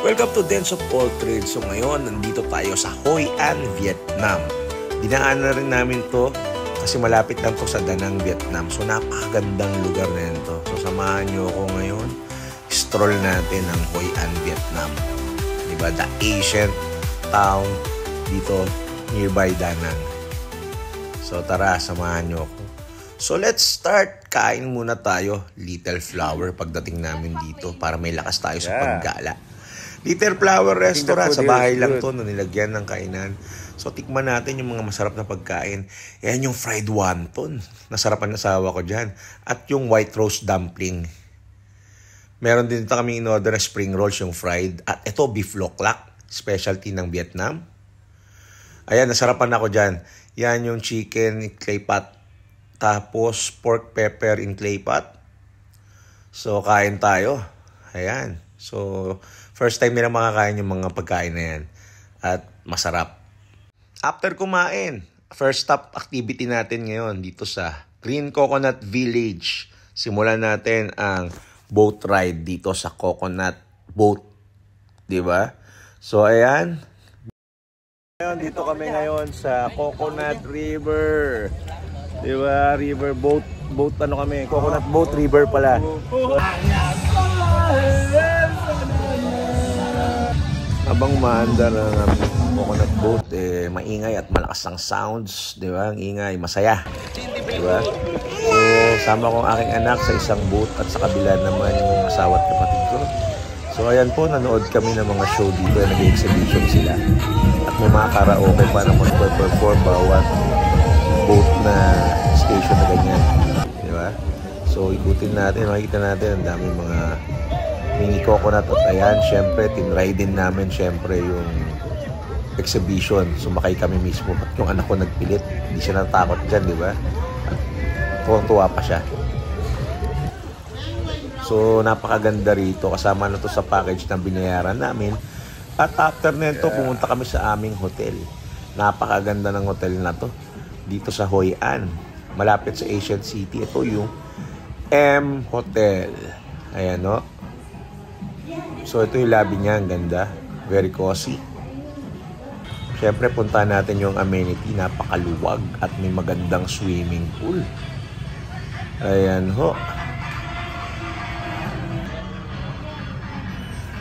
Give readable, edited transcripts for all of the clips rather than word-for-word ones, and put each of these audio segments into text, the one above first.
Welcome to Dance of All Trades. So ngayon, nandito tayo sa Hoi An, Vietnam. Dinaan na rin namin to kasi malapit lang to sa Da Nang, Vietnam. So napakagandang lugar na yun to. So samahan nyo ako ngayon. Stroll natin ang Hoi An, Vietnam. Diba? The ancient town dito nearby Da Nang. So tara, samahan nyo ako. So let's start. Kain muna tayo. Little Flower pagdating namin dito para may lakas tayo sa paggala. Little Flower Restaurant. Sa bahay lang to na nilagyan ng kainan. So tikman natin yung mga masarap na pagkain. Yan yung fried wonton. Nasarapan ng asawa ko dyan. At yung white rose dumpling. Meron din dito kami in-order na spring rolls yung fried. At ito beef loklak. Specialty ng Vietnam. Ayan, nasarapan ako dyan. Yan yung chicken clay pot. Tapos, pork pepper in clay pot. So, kain tayo. Ayan. So, first time nila makakain yung mga pagkain na yan. At masarap. After kumain, first stop activity natin ngayon dito sa Green Coconut Village. Simulan natin ang boat ride dito sa Coconut Boat. Diba? So, ayan. Dito kami ngayon sa Coconut River. Diba? River boat. Boat ano kami? Coconut Boat River pala. Habang umaandar ng coconut boat, maingay at malakas ang sounds. Diba? Ang ingay. Masaya. Diba? So, sama ko ang aking anak sa isang boat at sa kabila naman yung asawa at kapatid ko. So, ayan po. Nanood kami ng mga show dito. Nag-exhibition sila. At may mga karaoke pa na mag-perform bawat boat na station na ganyan. Diba? So, ikutin natin, makikita natin ang daming mga mini coconut. At ayan, syempre, tinry din namin syempre yung exhibition. Sumakay kami mismo. At yung anak ko nagpilit. Hindi siya natakot dyan, diba? At tuwang-tuwa pa siya. So, napakaganda rito. Kasama na to sa package na binayaran namin. At after nito, pumunta kami sa aming hotel. Napakaganda ng hotel na to. Dito sa Hoi An, malapit sa Asian City. Ito yung M Hotel. Ayan, no? So, ito yung lobby niya. Ang ganda. Very cozy. Siyempre, punta natin yung amenity. Napakaluwag at may magandang swimming pool. Ayan, ho.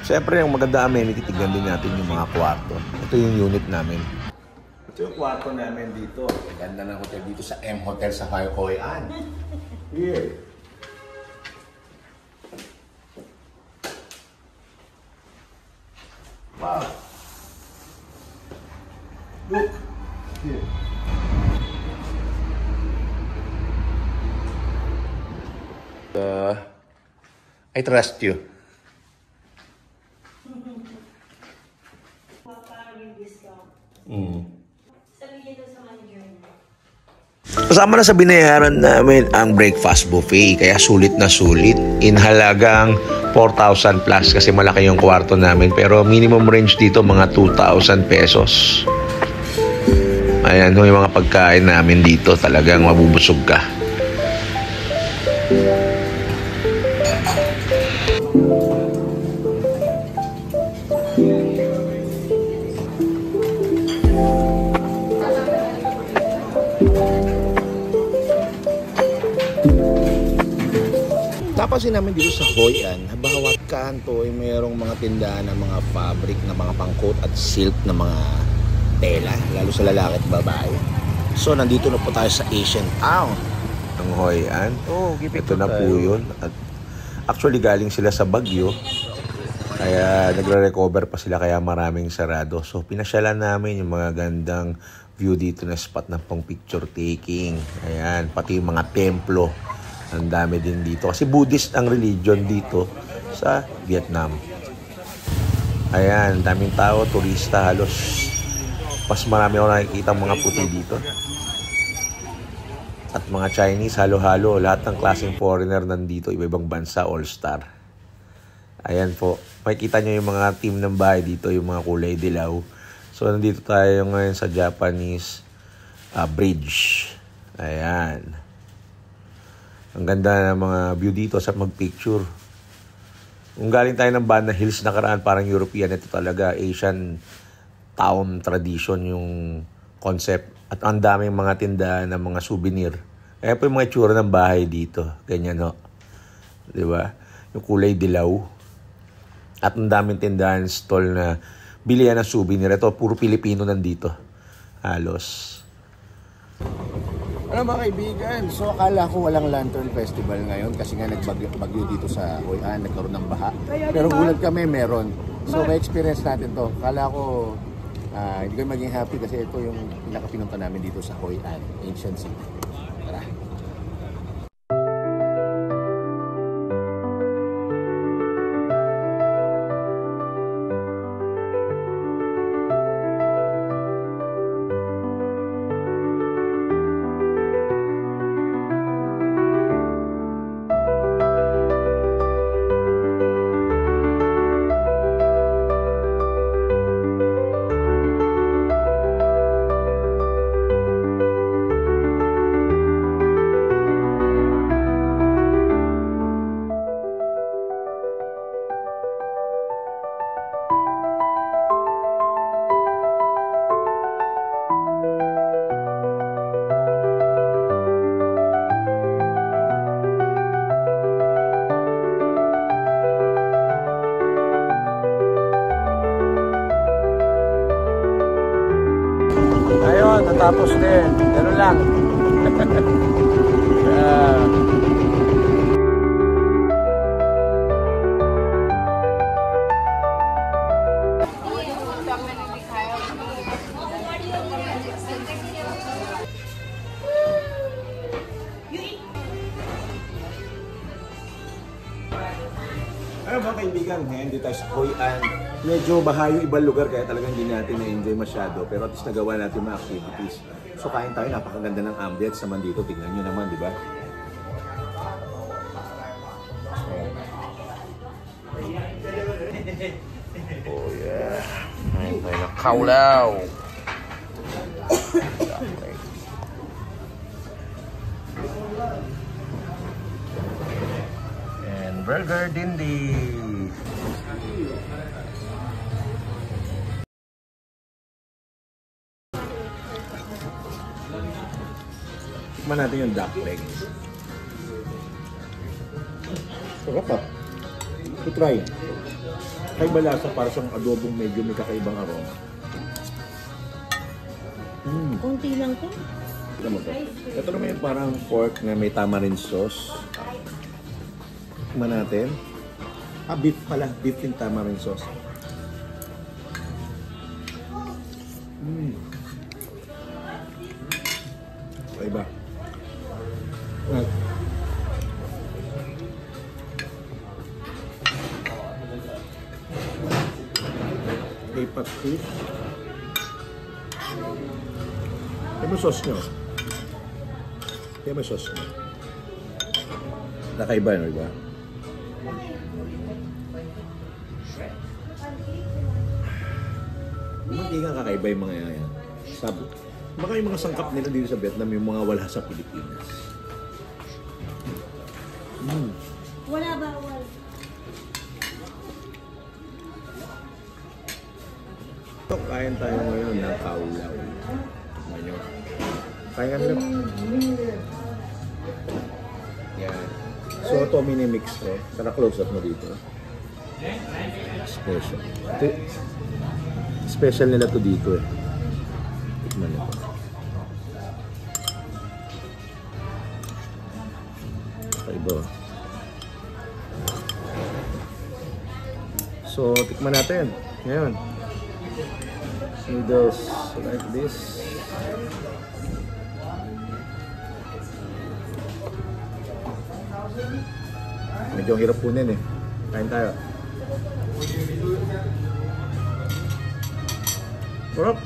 Siyempre, yung maganda amenity, tignan din natin yung mga kwarto. Ito yung unit namin. Ito yung kwarto namin dito. Ganda ng hotel dito sa M Hotel sa Hoi An. Here. Wow. Look. Here. I trust you. Kasama na sa binayaran namin ang breakfast buffet. Kaya sulit na sulit. In halagang 4,000 plus kasi malaki yung kwarto namin. Pero minimum range dito mga 2,000 pesos. Ayan yung mga pagkain namin dito. Talagang mabubusog ka. Napansin namin dito sa Hoi An, bawat kanto ay mayroong mga tindahan ng mga fabric na mga pangcoat at silk na mga tela, lalo sa lalaki at babae. So, nandito na po tayo sa Asian Town ng Hoi An. Ito na po yun. At actually, galing sila sa Baguio. Kaya nagre-recover pa sila kaya maraming sarado. So, pinasyalan namin yung mga gandang view dito na spot na pang picture taking. Ayan, pati yung mga templo. Ang dami din dito. Kasi Buddhist ang religion dito sa Vietnam. Ayan, daming tao, turista, halos. Mas marami ako nakikita mga puti dito. At mga Chinese, halo-halo. Lahat ng klaseng foreigner nandito. Iba-ibang bansa, all-star. Ayan po. Makikita nyo yung mga team ng bahay dito, yung mga kulay dilaw. So, nandito tayo ngayon sa Japanese bridge. Ayan. Ang ganda ng mga view dito sa mag-picture. Kung galing tayo ng Banda Hills nakaraan, parang European, ito talaga Asian town tradition yung concept. At ang daming mga tindahan ng mga souvenir. Kaya po yung mga itsura ng bahay dito. Ganyan, no? Diba? Yung kulay dilaw. At ang daming tindahan, stall na bilihan ng souvenir. Ito, puro Pilipino nandito. Halos. Ano mga kaibigan, so akala ko walang Lantern Festival ngayon kasi nga nagbagyo dito sa Hoi An, nagkaroon ng baha. Pero gulat kami, meron. So may experience natin to. Akala ko hindi ko maging happy kasi ito yung pinakapinunta namin dito sa Hoi An, Ancient City. Tara. Ayun, natapos din. Ganun lang. Ano mga kaibigan, ngayon dito tayo sa Hoi An. Medyo baha yung ibang lugar kaya talagang hindi natin na-enjoy masyado. Pero at least nagawa natin mga activities. So kain tayo, napakaganda ng ambience naman dito. Tingnan nyo naman, di ba? Oh yeah. Kain tayo na kaulaw. And burger dindi. Tikman natin yung duck leg. Sarap ah. To try. Kaiba lasa para sa adobong medyo may kakaibang aroma. Kunti lang to. Tignan mo to. Ito naman yung parang pork na may tamarind sauce. Tikman natin. Beef pala. Beef in tamarind sauce. Kaiba. Lipat fish. Kaya mo sauce nyo. Kaya mo sauce nyo. Nakaiba, no? Diba? Hindi nga kakaiba yung mga yan. Sabi. Baka yung mga sangkap nila dito sa Vietnam, yung mga wala sa Pilipinas. Wala bawal. So, kain tayo ngayon ng kaulaw. Ngayon. Kaya nila. Yan. So, ito mini-mix to. Para close up mo dito. Special. Special nila to dito eh. Tikman nito. Kaiba. So, tikman natin. Ngayon. Noodles like this. Medyo hirap punin eh. Kain tayo. Sarap.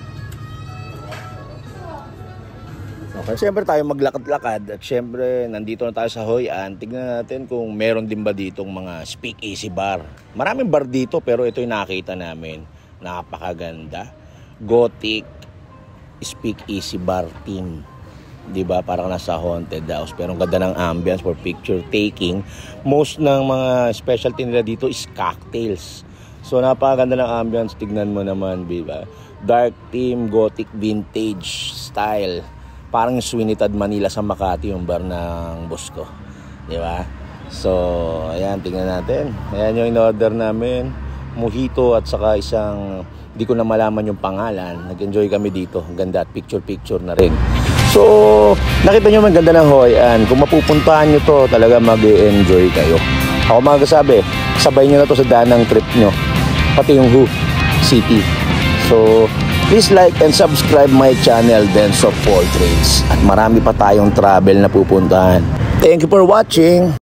Okay. Siyempre tayo maglakad-lakad at siyempre nandito na tayo sa Hoi An. Tignan natin kung meron din ba ditong mga speakeasy bar. Maraming bar dito pero ito yung nakita namin. Napakaganda. Gothic speakeasy bar team. di ba? Parang nasa haunted house. Pero ang ganda ng ambience for picture taking. Most ng mga specialty nila dito is cocktails. So napakaganda ng ambience. Tignan mo naman, di ba? Dark theme, gothic vintage style. Parang yung Swinitad Manila sa Makati, yung bar ng boss ko. Di ba? So, ayan, tingnan natin. Ayan yung in-order namin. Mojito at saka isang, di ko na malaman yung pangalan. Nag-enjoy kami dito. Ang ganda at picture-picture na rin. So, nakita nyo maganda ng Hoi An. Kung mapupuntahan nyo to, talaga mag-enjoy kayo. Ako magsasabi, sabay nyo na to sa danang trip nyo. Pati yung Hu City. So, please like and subscribe my channel, Dance of All Trades. At marami pa tayong travel na pupuntahan. Thank you for watching.